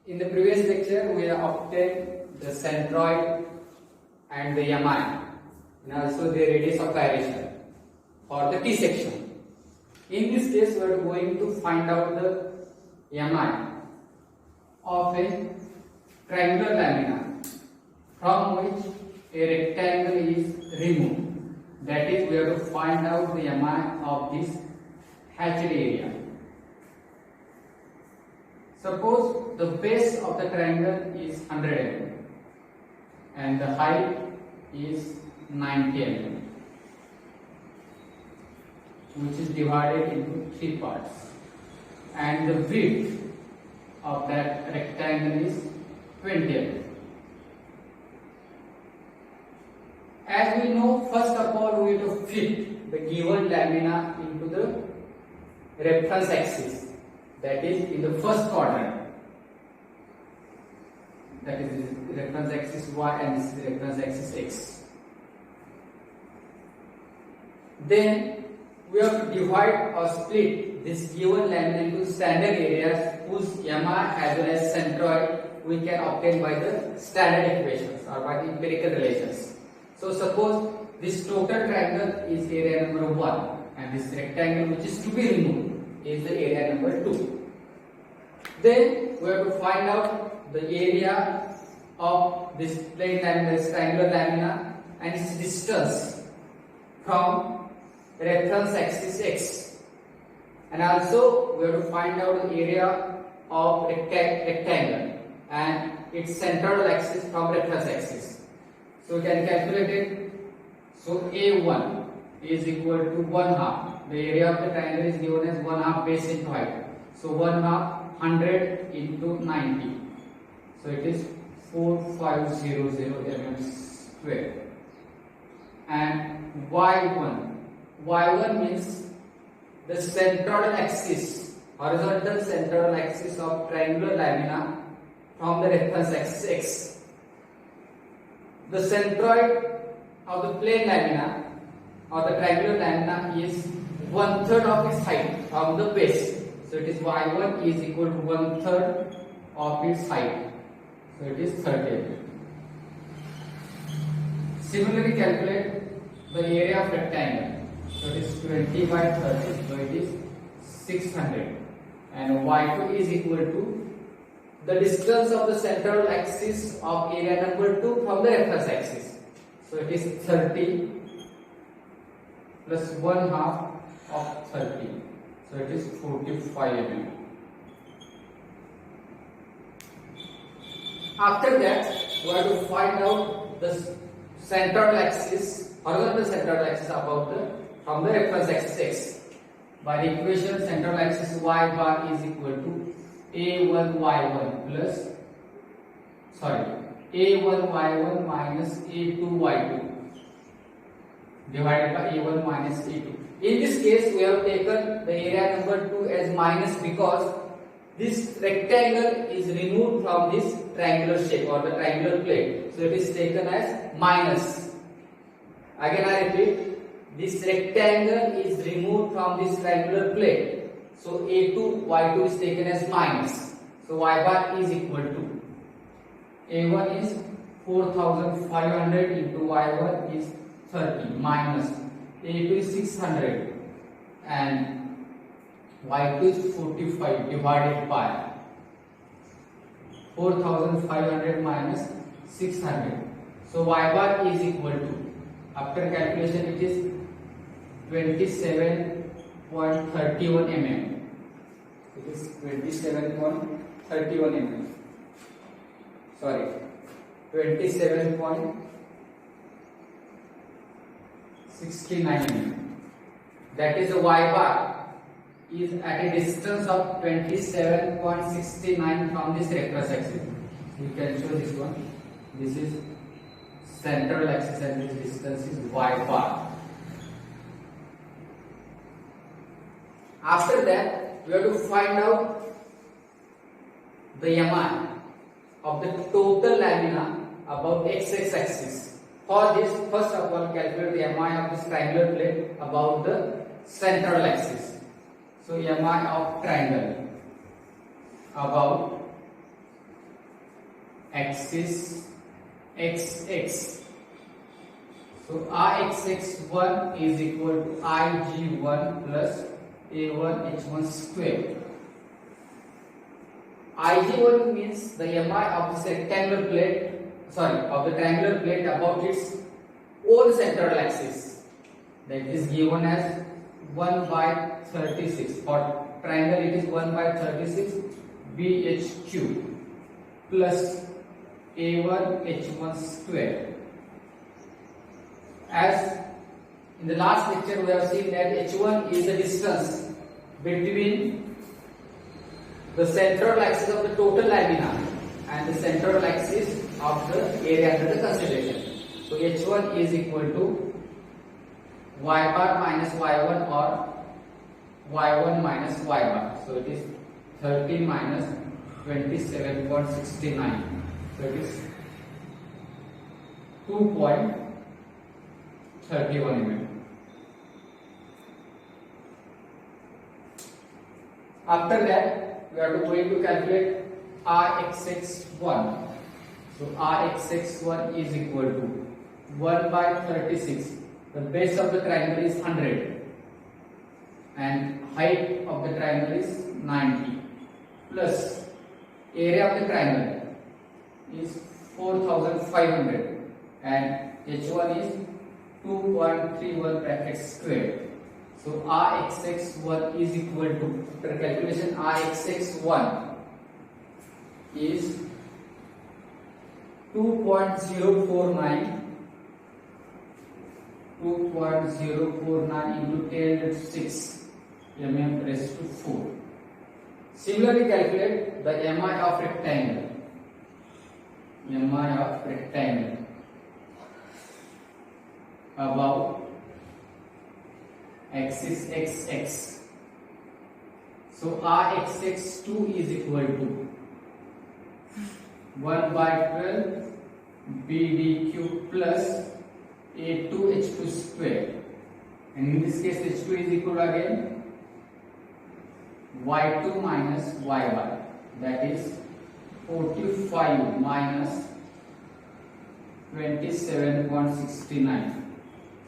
In the previous lecture, we have obtained the centroid and the MI and also the radius of gyration for the T section. In this case, we are going to find out the MI of a triangular lamina from which a rectangle is removed. That is, we have to find out the MI of this hatched area. Suppose the base of the triangle is 100 mm and the height is 90 mm, which is divided into 3 parts, and the width of that rectangle is 20 mm. As we know, first of all we have to fit the given lamina into the reference axis, that is in the first quadrant, that is the reference axis y and this is the reference axis x. Then we have to divide or split this given lamina into standard areas whose MI as well as centroid we can obtain by the standard equations or by the empirical relations. So suppose this total triangle is area number 1 and this rectangle which is to be removed is the area number 2. Then we have to find out the area of this plane lamina, this triangular lamina, and its distance from reference axis x, and also we have to find out the area of rectangle and its central axis from reference axis. So we can calculate it. So A1 is equal to 1/2. The area of the triangle is given as 1/2 base into height. So 1/2 100 into 90. So it is 4500 mm square. And Y1 means the central axis, horizontal central axis of triangular lamina from the reference axis x. The centroid of the plane lamina or the triangular lamina is 1/3 of its height from the base. So it is Y1 is equal to 1/3 of its height. So it is 30. Similarly, calculate the area of rectangle. So it is 20 by 30. So it is 600. And Y2 is equal to the distance of the central axis of area number 2 from the reference axis. So it is 30 plus 1/2 of 30. So it is 45 mm. After that, we have to find out the central axis, horizontal central axis from the reference axis x. By the equation, central axis y bar is equal to A1 y1 minus A2 y2 divided by A1 minus A2. In this case, we have taken the area number 2 as minus because this rectangle is removed from this triangular shape or the triangular plane. So it is taken as minus. Again I repeat, this rectangle is removed from this triangular plane. So A2, Y2 is taken as minus. So Y bar is equal to A1 is 4500 into Y1 is 30 minus A2 is 600 and Y2 is 45 divided by 4500 minus 600. So Y bar is equal to, after calculation it is 27.31 mm. It is 27.31 mm. Sorry, 27.69 mm. That is the Y bar is at a distance of 27.69 from this reference axis. You can show this one. This is central axis and this distance is Y bar. After that, we have to find out the MI of the total lamina about x-x axis. For this, first of all, calculate the MI of this triangular plane about the central axis. So MI of triangle about axis xx. So Rxx1 is equal to Ig1 plus A1H1 square. Ig1 means the mi of this rectangular plate, of the triangular plate about its own central axis. That is given as 1 by 36. For triangle it is 1 by 36 BHQ plus A1H1 square. As in the last lecture we have seen that H1 is the distance between the central axis of the total lamina and the central axis of the area under the consideration. So H1 is equal to y bar minus y1 or y1 minus y bar. So it is 30 minus 27.69. So it is 2.31 mm. After that, we are going to calculate Rxx1. So Rxx1 is equal to 1 by 36. The base of the triangle is 100 and height of the triangle is 90 plus area of the triangle is 4500 and H1 is 2.31 brackets square. So Rxx1 is equal to, after calculation, Rxx1 is 2.049 into 10 raised to 6 mm raised to 4. Similarly, calculate the mi of rectangle. Mi of rectangle above axis xx. So Rxx2 is equal to 1 by 12 BDQ plus A2H2 square, and in this case H2 is equal to again y2 minus y bar, that is 45 minus 27.69.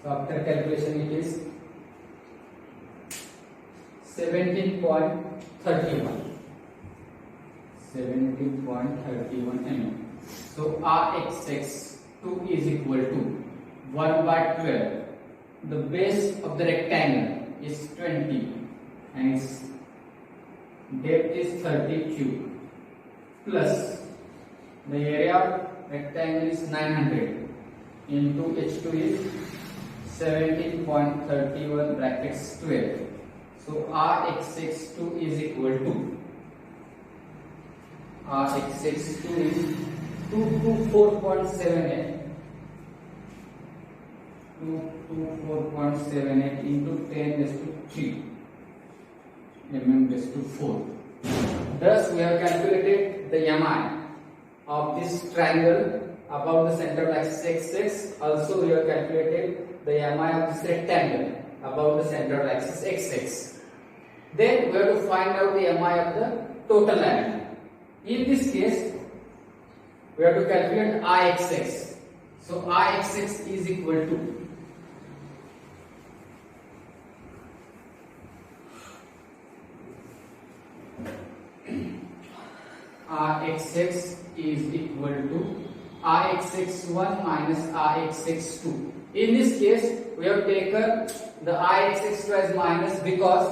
So after calculation it is 17.31 mm. So Rxx2 is equal to 1 by 12. The base of the rectangle is 20 and its depth is 30 cube plus the area of rectangle is 900 into H2 is 17.31 brackets square. So Rxx2 is equal to Rxx2 is 224.78 into 10 raised to 3 mm raised to 4. Thus we have calculated the mi of this triangle about the central axis xx. Also we have calculated the mi of this rectangle about the central axis xx. Then we have to find out the mi of the total lamina. In this case, we have to calculate Ixx. So Ixx is equal to Rxx1 minus Rxx2. In this case, we have taken the Rxx2 as minus because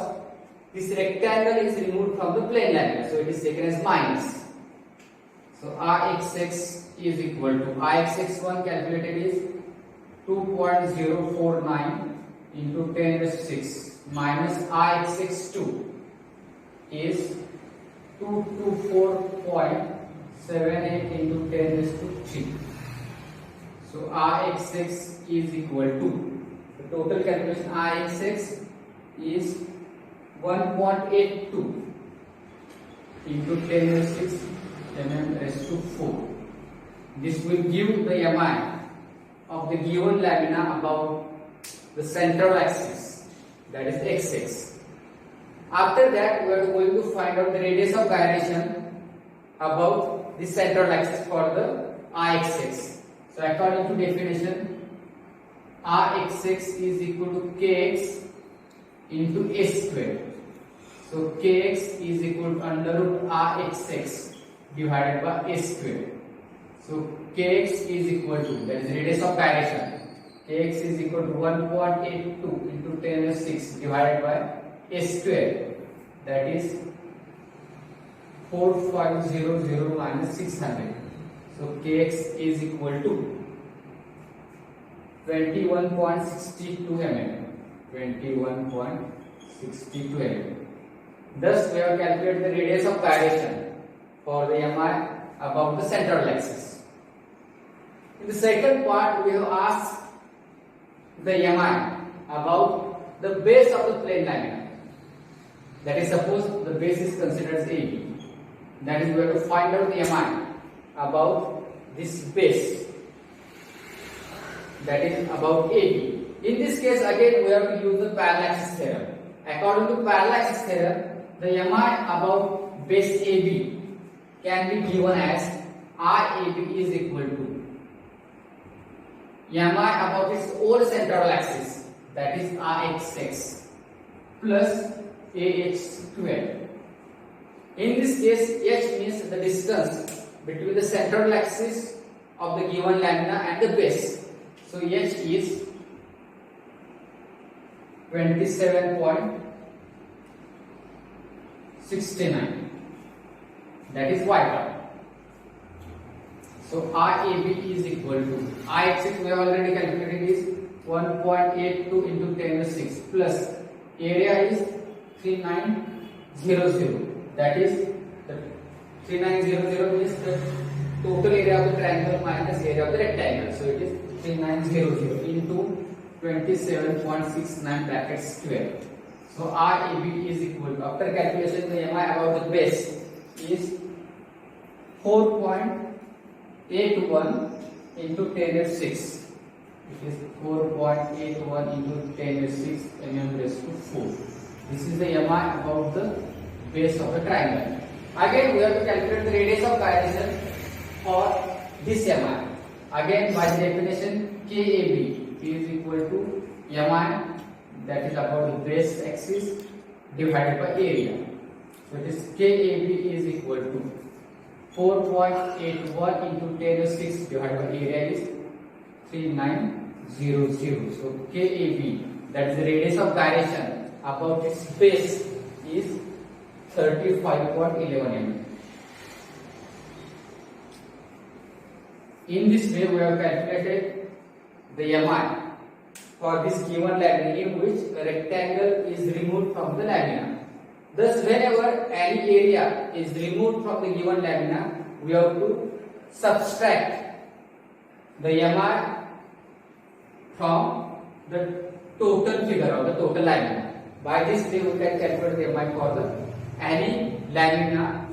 this rectangle is removed from the plane lamina, so it is taken as minus. So Rxx is equal to Rxx1 calculated is 2.049 into 10 raised to 6 minus Rxx2 is 224.78 into 10 raised to 3. So Rxx is equal to, the total calculation Rxx is 1.82 into 10 raised to 6 mm raised to 4. This will give the mi of the given lamina about the central axis, that is xx. After that, we are going to find out the radius of gyration about the central axis for the Rxx. So according to definition, Rxx is equal to Kx into S square. So Kx is equal to under root Rxx divided by S square. So Kx is equal to, that is radius of gyration, Kx is equal to 1.82 into 10 raised to 6 divided by S square, that is 4500 minus 600. So Kx is equal to 21.62 mm. 21.62 mm. Thus, we have calculated the radius of gyration for the MI above the central axis. In the second part, we have asked the MI about the base of the plane lamina. That is, suppose the base is considered as AB. That is, we have to find out the MI about this base. That is about AB. In this case, again, we have to use the parallax theorem. According to parallax theorem, the MI about base AB can be given as RAB is equal to MI about its own central axis, that is Rxx, plus AH square. In this case, H means the distance between the central axis of the given lamina and the base. So H is 27.69. That is Y part. So RAB is equal to Rxx we have already calculated is 1.82 into 10 raised to 6 plus area is 3900. That is the 3900 means the total area of the triangle minus area of the rectangle. So it is 3900 into 27.69 bracket square. So RAB is equal to, after calculation the MI about the base is 4.81 into 10 raised to 6. It is 4.81 into 10 raised to 6 mm raised to 4. This is the MI about the base of the triangle. Again, we have to calculate the radius of gyration for this MI. Again, by the definition, KAB is equal to MI, that is about the base axis divided by area. So it is KAB is equal to 4.81 into 10 raised to 6 divided by area is 3900. So KAB, that is the radius of gyration about its base, is 35.11 mm. In this way, we have calculated the MI for this given lamina in which a rectangle is removed from the lamina. Thus, whenever any area is removed from the given lamina, we have to subtract the MI from the total figure or the total lamina. By this way, we can calculate the MI for the any lamina